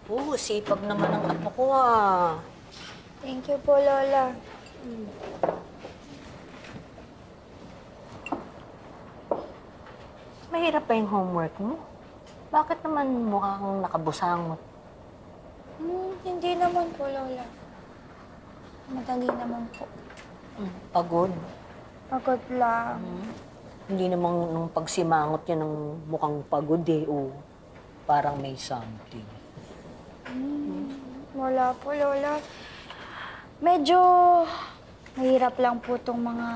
Sipag naman ang apo ko, ah. Thank you po, Lola. Mahirap pa yung homework mo. Bakit naman mukha kang nakabusangot? Hindi naman po, Lola. Madali naman po. Pagod. Pagod lang. Hindi namang nung pagsimangot niya ng mukhang pagod eh, o parang may something. Wala po, Lola. Medyo mahirap lang po itong mga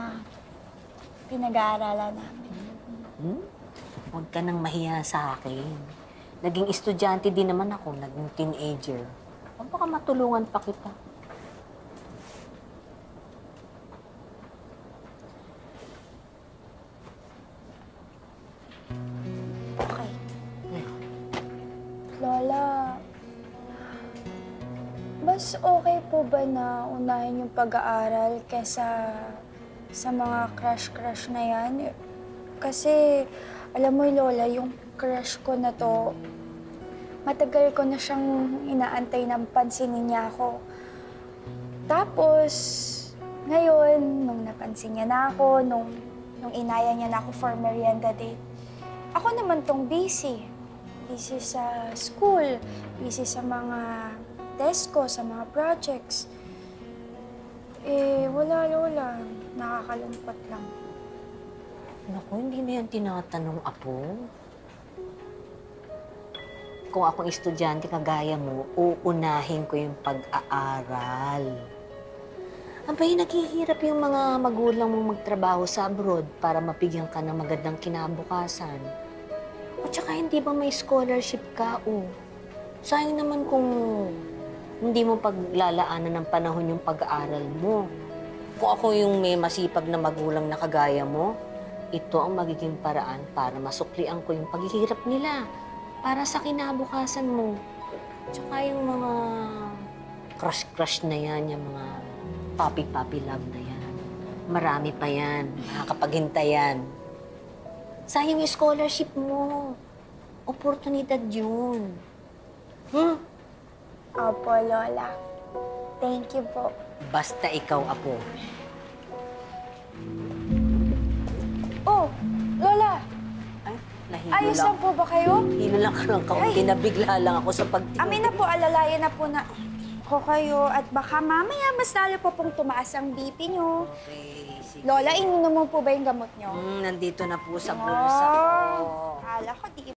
pinag-aaralan namin. Huwag ka nang mahiya sa akin. Naging estudyante din naman ako, naging teenager. Baka matulungan pa kita. Okay. Lola, mas okay po ba na unahin yung pag-aaral kesa sa mga crush-crush na yan? Kasi, alam mo, Lola, yung crush ko na to, matagal ko na siyang inaantay ng pansinin niya ako. Tapos, ngayon, nung napansin niya na ako, nung inaya niya na ako for merienda date, ako naman tong busy. Busy sa school, busy sa mga test ko, sa mga projects. Wala, Lola. Nakakalungkot lang. Naku, hindi na yan tinatanong, apo. Kung akong estudyante kagaya mo, uunahin ko yung pag-aaral. Abay, naghihirap yung mga magulang mong magtrabaho sa abroad para mapigyan ka ng magandang kinabukasan. At saka hindi ba may scholarship ka, Sayang naman kung hindi mo paglalaanan ng panahon yung pag-aaral mo. Kung ako yung may masipag na magulang na kagaya mo, ito ang magiging paraan para masuklian ko yung paghihirap nila para sa kinabukasan mo. Tsaka yung mga crush-crush na yan, yung mga puppy-puppy love na yan. Marami pa yan, makakapaghintayan. Sayang yung scholarship mo. Oportunidad yun. Opo, Lola. Thank you po. Basta ikaw, apo. Oh, Lola! Ay, nahilo Ayos lang. lang po ba kayo? Hilo lang ka ng kaunti, nabigla lang ako sa pagtingin. Amin na po, alalayan na po na ko kayo at baka mamaya mas lalo po pong tumaas ang BP nyo. Okay, sige. Lola, ininom mo po ba yung gamot nyo? Nandito na po sa bulsa ko. Kala ko, di